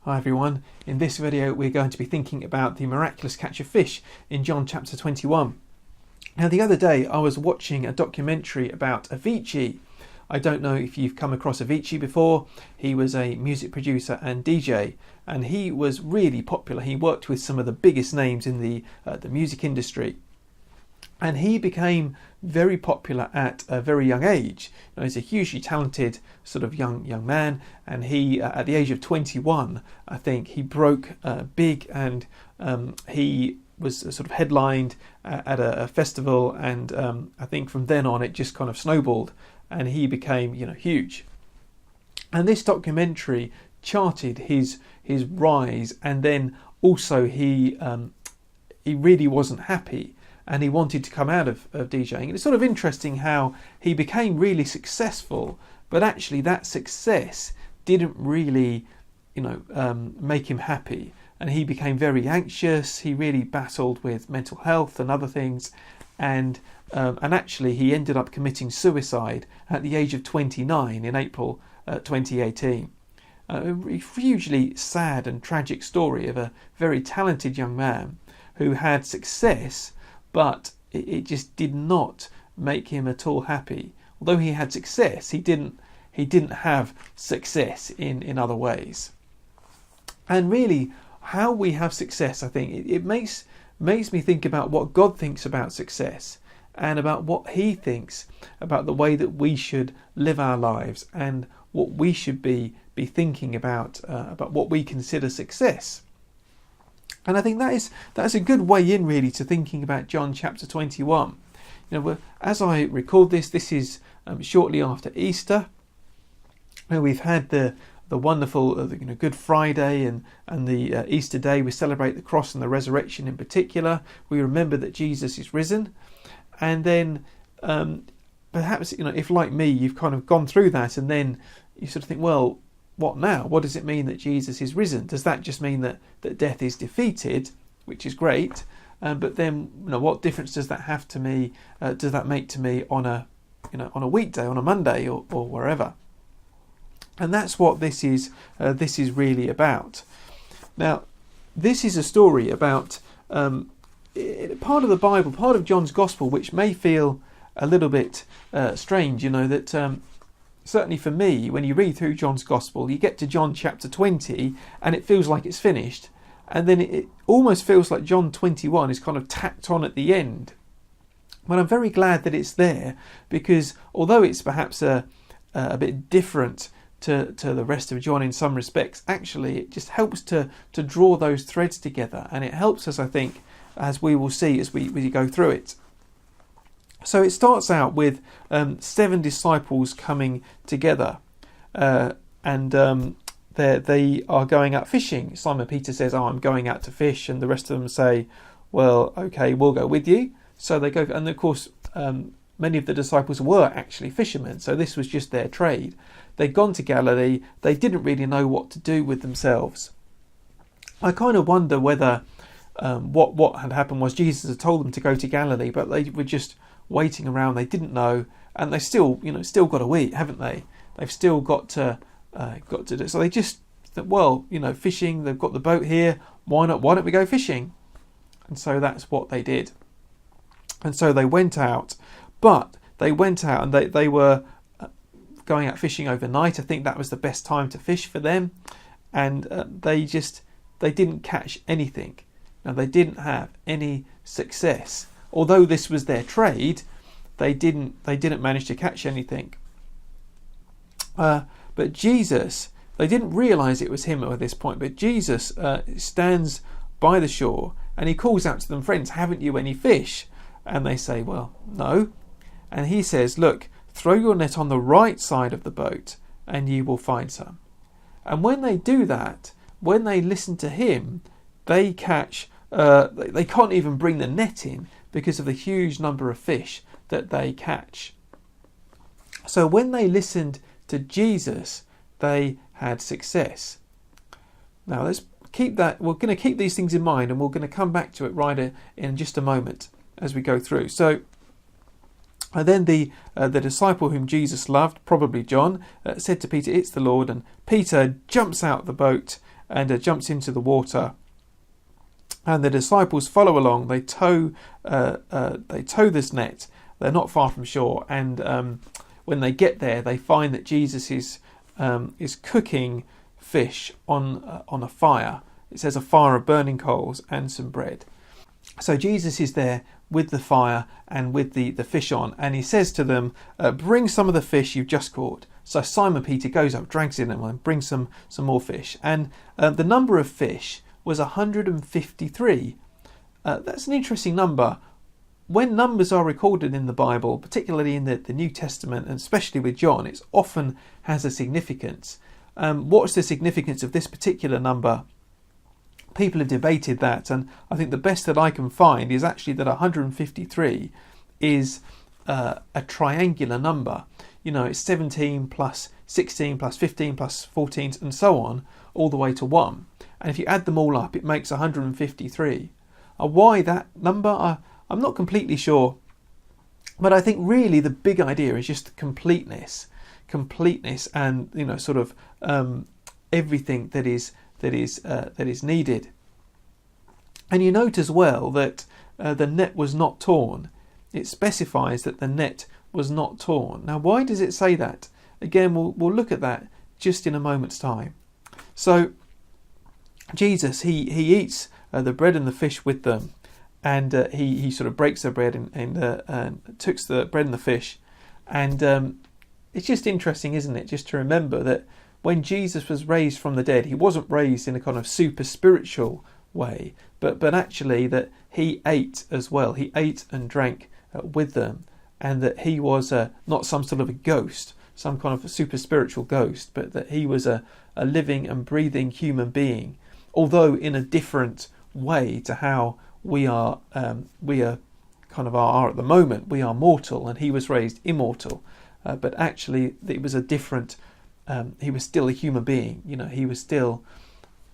Hi everyone, in this video we're going to be thinking about the miraculous catch of fish in John chapter 21. Now the other day I was watching a documentary about Avicii. I don't know if you've come across Avicii before. He was a music producer and DJ, and he was really popular. He worked with some of the biggest names in the music industry. And he became very popular at a very young age. Now, he's a hugely talented sort of young man, and he, at the age of 21, I think, he broke big, and he was sort of headlined at a festival, and I think from then on it just kind of snowballed, and he became huge. And this documentary charted his rise, and then also he really wasn't happy. And he wanted to come out of DJing. And it's sort of interesting how he became really successful, but actually that success didn't really, make him happy. And he became very anxious. He really battled with mental health and other things, and actually he ended up committing suicide at the age of 29 in April 2018. A hugely sad and tragic story of a very talented young man who had success, but it just did not make him at all happy. Although he had success, he didn't have success in other ways. And really, how we have success, I think, it makes me think about what God thinks about success, and about what He thinks about the way that we should live our lives, and what we should be thinking about what we consider success. And I think that's a good way in, really, to thinking about John chapter 21. As I record this is shortly after Easter. We've had the wonderful Good Friday and the Easter day. We celebrate the cross and the resurrection in particular. We remember that Jesus is risen. And then perhaps, if like me, you've kind of gone through that, and then you sort of think, well, what now? What does it mean that Jesus is risen? Does that just mean that death is defeated, which is great? But then, what difference does that have to me? Does that make to me on a weekday, on a Monday, or wherever? And that's what this is really about. Now, this is a story about part of the Bible, part of John's Gospel, which may feel a little bit strange. That. Certainly for me, when you read through John's Gospel, you get to John chapter 20 and it feels like it's finished. And then it almost feels like John 21 is kind of tacked on at the end. But I'm very glad that it's there, because although it's perhaps a bit different to the rest of John in some respects, actually it just helps to draw those threads together. And it helps us, I think, as we will see as we go through it. So it starts out with 7 disciples coming together, and they are going out fishing. Simon Peter says, I'm going out to fish, and the rest of them say, well, okay, we'll go with you. So they go, and of course many of the disciples were actually fishermen, so this was just their trade. They'd gone to Galilee. They didn't really know what to do with themselves. I kind of wonder whether what had happened was Jesus had told them to go to Galilee, but they were just waiting around. They didn't know, and they still got to eat, haven't they? They've still got to do. So they just thought, fishing. They've got the boat here. Why not? Why don't we go fishing? And so that's what they did. And so they went out, but they went out and they were going out fishing overnight. I think that was the best time to fish for them, and they didn't catch anything. Now, they didn't have any success. Although this was their trade, they didn't manage to catch anything. But Jesus, they didn't realise it was him at this point, but Jesus stands by the shore and he calls out to them, friends, haven't you any fish? And they say, well, no. And he says, look, throw your net on the right side of the boat and you will find some. And when they do that, when they listen to him, they catch, they can't even bring the net in, because of the huge number of fish that they catch. So when they listened to Jesus, they had success. Now let's keep that. We're going to keep these things in mind, and we're going to come back to it right in just a moment as we go through. So And then the disciple whom Jesus loved, probably John, said to Peter, "It's the Lord." And Peter jumps out the boat and jumps into the water. And the disciples follow along. They tow this net. They're not far from shore, and when they get there, they find that Jesus is cooking fish on a fire. It says a fire of burning coals and some bread. So Jesus is there with the fire and with the fish on, and he says to them, bring some of the fish you've just caught. So Simon Peter goes up, drags in them, and brings some more fish. And the number of fish was 153. That's an interesting number. When numbers are recorded in the Bible, particularly in the New Testament, and especially with John, it often has a significance. What's the significance of this particular number? People have debated that, and I think the best that I can find is actually that 153 is a triangular number. You know, it's 17 plus 16 plus 15 plus 14 and so on, all the way to 1. And if you add them all up, it makes 153. Why that number? I'm not completely sure. But I think really the big idea is just completeness, and, you know, sort of everything that is needed. And you note as well that the net was not torn. It specifies that the net was not torn. Now, why does it say that? Again, we'll look at that just in a moment's time. So Jesus, he eats the bread and the fish with them, and he sort of breaks the bread and takes the bread and the fish. And it's just interesting, isn't it, just to remember that when Jesus was raised from the dead, he wasn't raised in a kind of super spiritual way, but actually that he ate as well. He ate and drank with them, and that he was not some sort of a ghost, some kind of a super spiritual ghost, but that he was a living and breathing human being, although in a different way to how we are at the moment. We are mortal, and he was raised immortal, but actually it was a different. He was still a human being. You know, he was still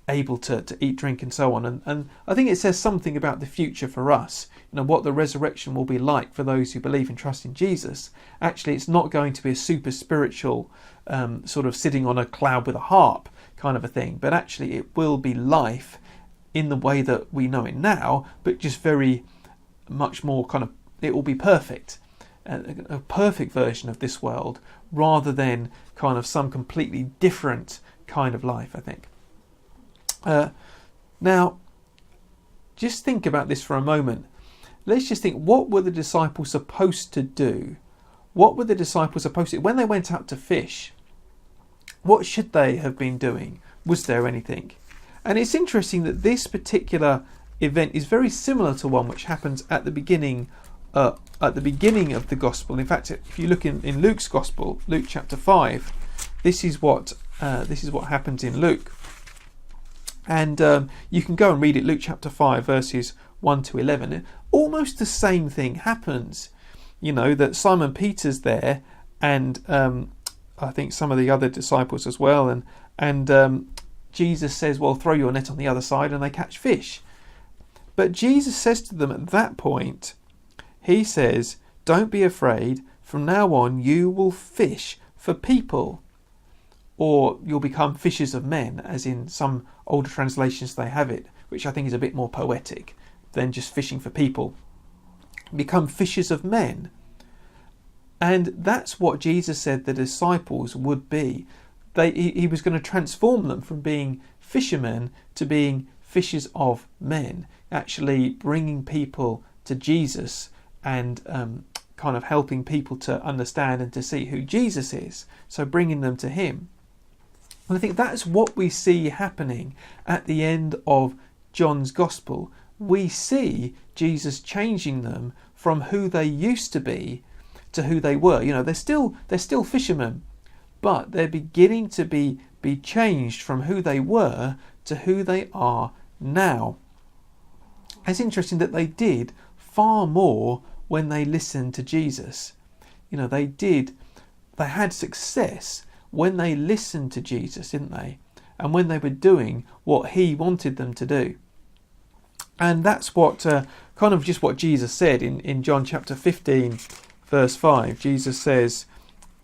able to eat, drink, and so on. And I think it says something about the future for us. You know, what the resurrection will be like for those who believe and trust in Jesus. Actually, it's not going to be a super spiritual sort of sitting on a cloud with a harp kind of a thing, but actually it will be life in the way that we know it now, but just very much more kind of, it will be perfect. A perfect version of this world, rather than kind of some completely different kind of life, I think. Now, just think about this for a moment. Let's just think, what were the disciples supposed to do? What were the disciples supposed to do? When they went out to fish, what should they have been doing? Was there anything? And it's interesting that this particular event is very similar to one which happens at the beginning of the gospel. In fact, if you look in Luke's gospel, Luke chapter 5, this is what happens in Luke. And you can go and read it, Luke chapter 5, verses 1 to 11. Almost the same thing happens. You know, that Simon Peter's there, and I think some of the other disciples as well. And Jesus says, well, throw your net on the other side, and they catch fish. But Jesus says to them at that point, he says, don't be afraid. From now on, you will fish for people, or you'll become fishers of men, as in some older translations they have it, which I think is a bit more poetic than just fishing for people. Become fishers of men. And that's what Jesus said the disciples would be. He was going to transform them from being fishermen to being fishers of men, actually bringing people to Jesus and kind of helping people to understand and to see who Jesus is, so bringing them to him. And I think that's what we see happening at the end of John's Gospel. We see Jesus changing them from who they used to be to who they were. You know, they're still fishermen, but they're beginning to be changed from who they were to who they are now. It's interesting that they did far more when they listened to Jesus. You know, they had success when they listened to Jesus, didn't they? And when they were doing what he wanted them to do. And that's what kind of just what Jesus said in John chapter 15, verse 5. Jesus says,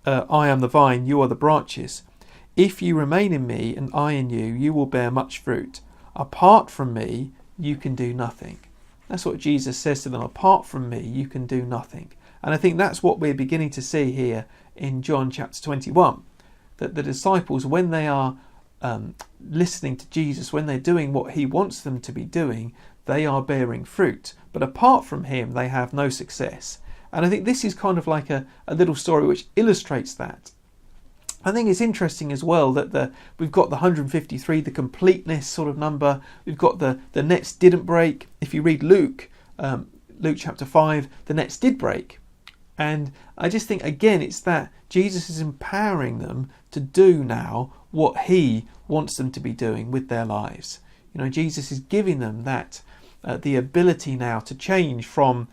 I am the vine, you are the branches. If you remain in me and I in you, you will bear much fruit. Apart from me, you can do nothing. That's what Jesus says to them. Apart from me, you can do nothing. And I think that's what we're beginning to see here in John chapter 21. That the disciples, when they are listening to Jesus, when they're doing what he wants them to be doing, they are bearing fruit. But apart from him, they have no success. And I think this is kind of like a little story which illustrates that. I think it's interesting as well that we've got the 153, the completeness sort of number. We've got the nets didn't break. If you read Luke chapter 5, the nets did break. And I just think, again, it's that Jesus is empowering them to do now what he wants them to be doing with their lives. Jesus is giving them that the ability now to change from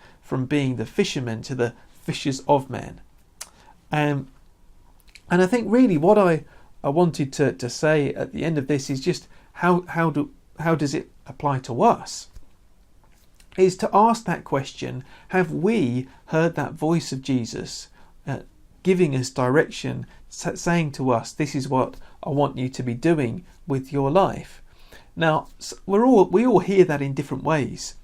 being the fishermen to the fishers of men. And I think really what I wanted to say at the end of this is just how does it apply to us? Is to ask that question, have we heard that voice of Jesus giving us direction, saying to us, this is what I want you to be doing with your life? Now, we all hear that in different ways.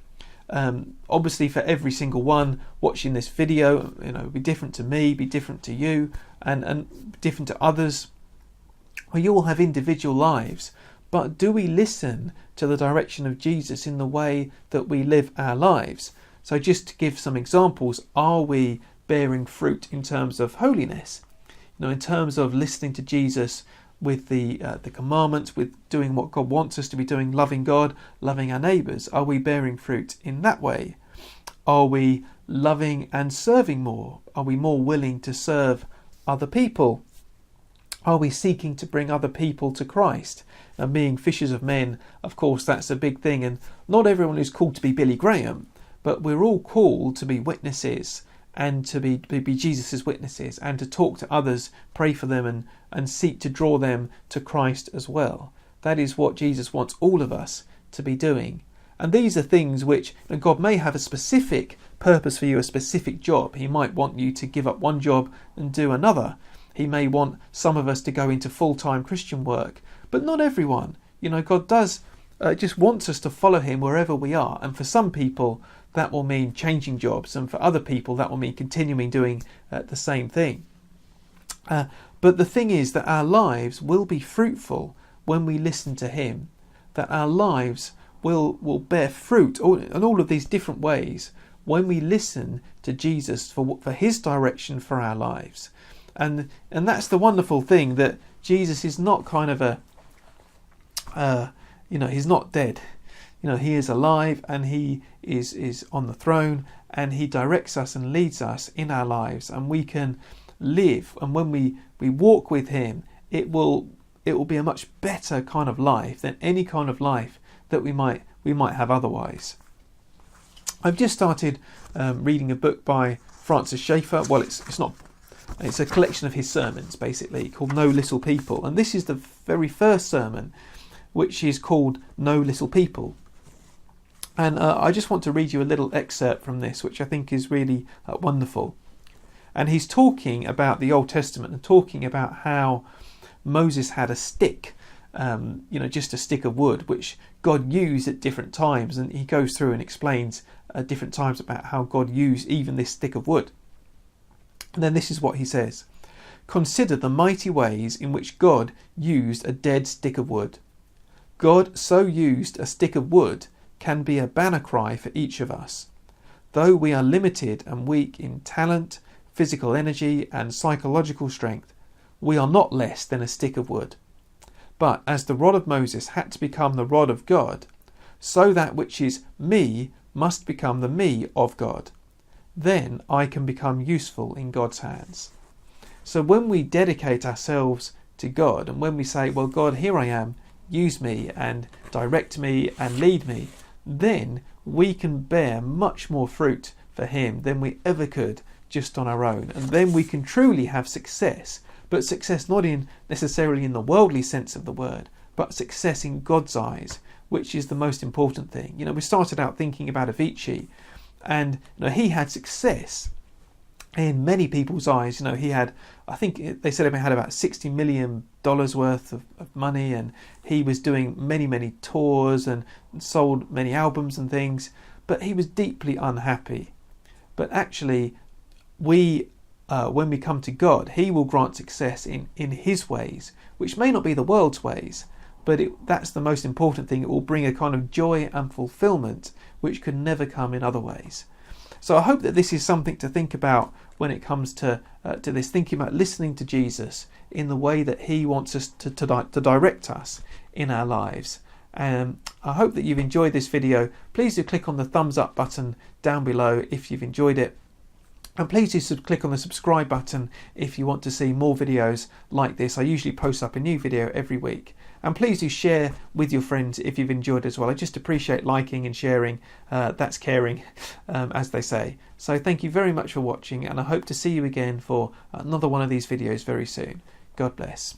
Obviously, for every single one watching this video, be different to me, be different to you, and different to others. We all have individual lives, but do we listen to the direction of Jesus in the way that we live our lives? So just to give some examples, are we bearing fruit in terms of holiness? In terms of listening to Jesus with the commandments, with doing what God wants us to be doing, loving God, loving our neighbours? Are we bearing fruit in that way? Are we loving and serving more? Are we more willing to serve other people? Are we seeking to bring other people to Christ? And being fishers of men, of course, that's a big thing. And not everyone is called to be Billy Graham, but we're all called to be witnesses and to be Jesus' witnesses and to talk to others, pray for them and seek to draw them to Christ as well. That is what Jesus wants all of us to be doing. And these are things which God may have a specific purpose for you, a specific job. He might want you to give up one job and do another. He may want some of us to go into full-time Christian work, but not everyone. God does just wants us to follow him wherever we are. And for some people, that will mean changing jobs. And for other people, that will mean continuing doing the same thing. But the thing is that our lives will be fruitful when we listen to him, that our lives will bear fruit in all of these different ways when we listen to Jesus for his direction for our lives. And that's the wonderful thing, that Jesus is not kind of he's not dead. He is alive and he is on the throne, and he directs us and leads us in our lives, and we can live. And when we walk with him, it will be a much better kind of life than any kind of life that we might have otherwise. I've just started reading a book by Francis Schaeffer. Well, it's a collection of his sermons, basically, called No Little People. And this is the very first sermon, which is called No Little People. And I just want to read you a little excerpt from this, which I think is really wonderful. And he's talking about the Old Testament and talking about how Moses had a stick, just a stick of wood, which God used at different times. And he goes through and explains at different times about how God used even this stick of wood. And then this is what he says. Consider the mighty ways in which God used a dead stick of wood. God so used a stick of wood can be a banner cry for each of us. Though we are limited and weak in talent, physical energy and psychological strength, we are not less than a stick of wood. But as the rod of Moses had to become the rod of God, so that which is me must become the me of God. Then I can become useful in God's hands. So when we dedicate ourselves to God, and when we say, well, God, here I am, use me and direct me and lead me, then we can bear much more fruit for him than we ever could just on our own. And then we can truly have success, but success not necessarily in the worldly sense of the word, but success in God's eyes, which is the most important thing. We started out thinking about Avicii, and he had success in many people's eyes, he had, I think they said he had about $60 million worth of money, and he was doing many tours and sold many albums and things, but he was deeply unhappy. But actually, when we come to God, he will grant success in his ways, which may not be the world's ways, but that's the most important thing. It will bring a kind of joy and fulfillment which could never come in other ways. So I hope that this is something to think about when it comes to this, thinking about listening to Jesus in the way that he wants us to direct us in our lives. I hope that you've enjoyed this video. Please do click on the thumbs up button down below if you've enjoyed it. And please do click on the subscribe button if you want to see more videos like this. I usually post up a new video every week. And please do share with your friends if you've enjoyed as well. I just appreciate liking and sharing. That's caring, as they say. So thank you very much for watching, and I hope to see you again for another one of these videos very soon. God bless.